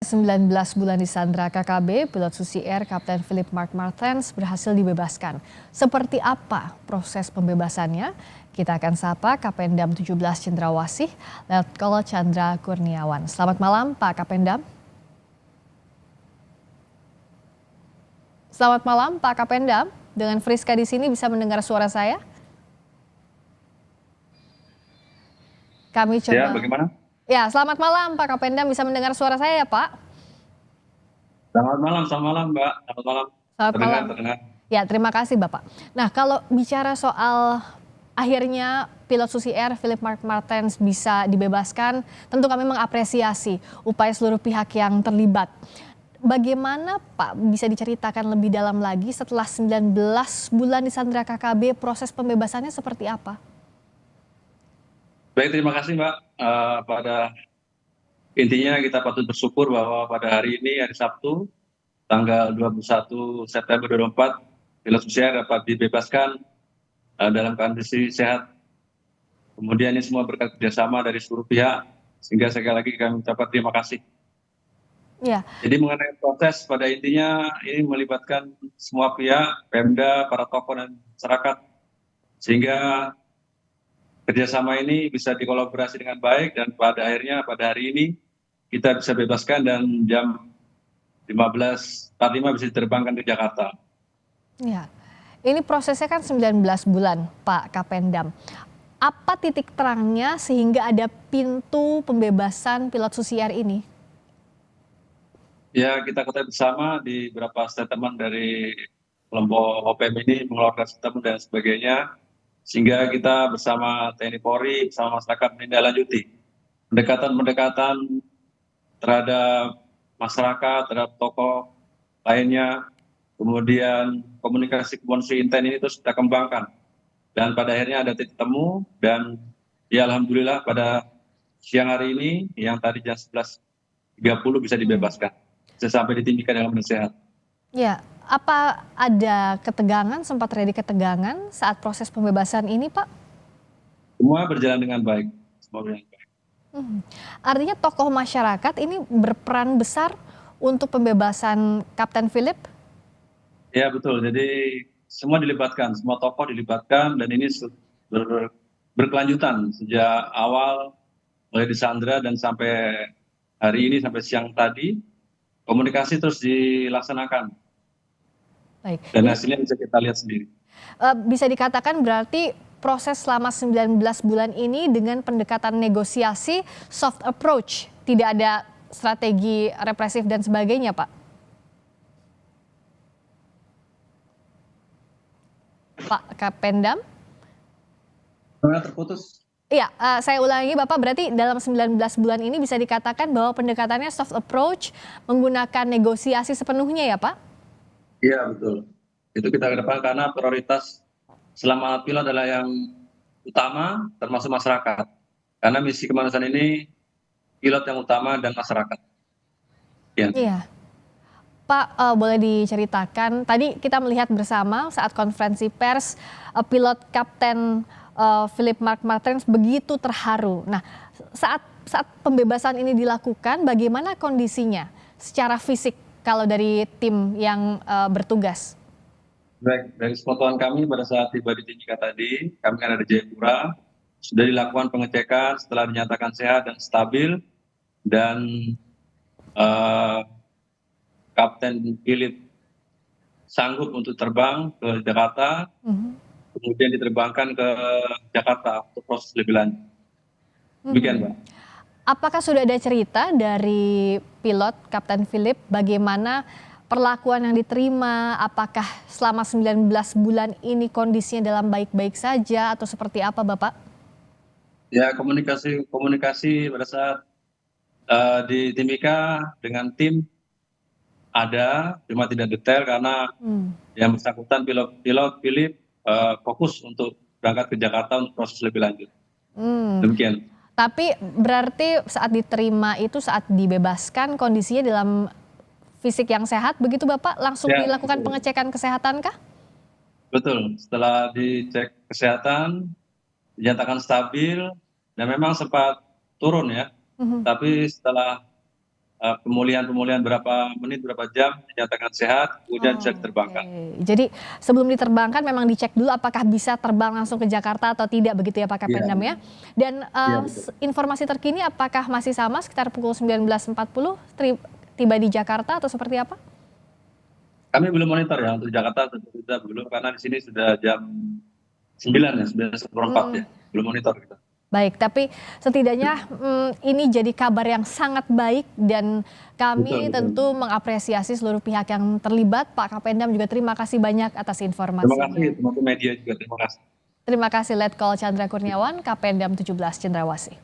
19 bulan disandra KKB, pilot Susi Air Kapten Philip Mark Martens berhasil dibebaskan. Seperti apa proses pembebasannya? Kita akan sapa Kapendam 17 Cendrawasih, Letkol Chandra Kurniawan. Selamat malam Pak Kapendam. Selamat malam Pak Kapendam. Dengan Friska di sini bisa mendengar suara saya? Kami coba. Ya, bagaimana? Ya, selamat malam Pak Kapendam, bisa mendengar suara saya ya Pak? Selamat malam Mbak. Selamat malam. Selamat malam. Terdengar. Ya, terima kasih Bapak. Nah, kalau bicara soal akhirnya pilot Susi Air Philip Mark Martens bisa dibebaskan, tentu kami mengapresiasi upaya seluruh pihak yang terlibat. Bagaimana Pak bisa diceritakan lebih dalam lagi setelah 19 bulan disandra KKB, proses pembebasannya seperti apa? Baik, terima kasih Mbak. Pada intinya kita patut bersyukur bahwa pada hari ini, hari Sabtu, tanggal 21 September 2024, pilot Susi Air dapat dibebaskan dalam kondisi sehat. Kemudian ini semua berkat kerjasama dari seluruh pihak, sehingga sekali lagi kami ucapkan terima kasih. Ya. Jadi mengenai proses, pada intinya ini melibatkan semua pihak, Pemda, para tokoh dan masyarakat, sehingga kerjasama ini bisa dikolaborasi dengan baik dan pada akhirnya pada hari ini kita bisa bebaskan dan jam 15.45 bisa diterbangkan ke Jakarta. Ya, ini prosesnya kan 19 bulan Pak Kapendam. Apa titik terangnya sehingga ada pintu pembebasan pilot Susi Air ini? Ya, kita ketahui bersama di beberapa statement dari kelompok OPM ini mengeluarkan statement dan sebagainya, sehingga kita bersama TNI Polri, bersama masyarakat menindaklanjuti pendekatan-pendekatan terhadap masyarakat, terhadap tokoh lainnya, kemudian komunikasi intent ini terus kita kembangkan. Dan pada akhirnya ada titik temu dan ya alhamdulillah pada siang hari ini yang tadi jam 11.30 bisa dibebaskan. Bisa sampai ditinggikan dalam sehat. Ya, apa ada ketegangan, sempat terjadi ketegangan saat proses pembebasan ini Pak? Semua berjalan dengan baik. Semua berjalan baik. Artinya tokoh masyarakat ini berperan besar untuk pembebasan Kapten Philip? Ya betul, jadi semua dilibatkan, semua tokoh dilibatkan dan ini berkelanjutan sejak awal mulai disandra dan sampai hari ini, sampai siang tadi, komunikasi terus dilaksanakan. Baik. Dan hasilnya bisa kita lihat sendiri. Bisa dikatakan berarti proses selama 19 bulan ini dengan pendekatan negosiasi, soft approach, tidak ada strategi represif dan sebagainya Pak? Pak Kapendam? Terputus. Iya, saya ulangi Bapak, berarti dalam 19 bulan ini bisa dikatakan bahwa pendekatannya soft approach, menggunakan negosiasi sepenuhnya ya Pak? Iya betul, itu kita ke depan karena prioritas selama pilot adalah yang utama termasuk masyarakat. Karena misi kemanusiaan ini pilot yang utama dan masyarakat. Ya. Iya. Pak, boleh diceritakan, tadi kita melihat bersama saat konferensi pers, pilot Kapten Philip Mark Martens begitu terharu. Nah, saat pembebasan ini dilakukan, bagaimana kondisinya secara fisik kalau dari tim yang bertugas? Baik, dari sepengetahuan kami pada saat tiba di Timika tadi, kami kan ada di Jayapura, sudah dilakukan pengecekan setelah dinyatakan sehat dan stabil, dan Kapten Philip sanggup untuk terbang ke Jakarta, kemudian diterbangkan ke Jakarta untuk proses lebih lanjut. Demikian, Mbak. Apakah sudah ada cerita dari pilot Kapten Philip bagaimana perlakuan yang diterima, apakah selama 19 bulan ini kondisinya dalam baik-baik saja atau seperti apa Bapak? Ya, komunikasi pada saat di Timika dengan tim ada, cuma tidak detail karena yang bersangkutan pilot Philip fokus untuk berangkat ke Jakarta untuk proses lebih lanjut. Demikian. Tapi berarti saat diterima itu, saat dibebaskan kondisinya dalam fisik yang sehat begitu Bapak? Langsung Ya, dilakukan betul. pengecekan kesehatan kah? Betul, setelah dicek kesehatan, dinyatakan stabil, dan memang sempat turun ya. Tapi setelah pemulihan berapa menit, berapa jam, dinyatakan sehat, kemudian bisa diterbangkan. Jadi sebelum diterbangkan memang dicek dulu apakah bisa terbang langsung ke Jakarta atau tidak begitu ya Pak Kapendam ya. Dan informasi terkini apakah masih sama sekitar pukul 19.40 tiba di Jakarta atau seperti apa? Kami belum monitor ya untuk Jakarta, tentu kita belum karena di sini sudah jam 9 ya, 9.04 ya, belum monitor kita. Baik, tapi setidaknya ini jadi kabar yang sangat baik dan kami tentu mengapresiasi seluruh pihak yang terlibat. Pak Kapendam juga terima kasih banyak atas informasinya. Terima kasih teman-teman media juga, terima kasih. Terima kasih Letkol Chandra Kurniawan, Kapendam 17 Cendrawasih.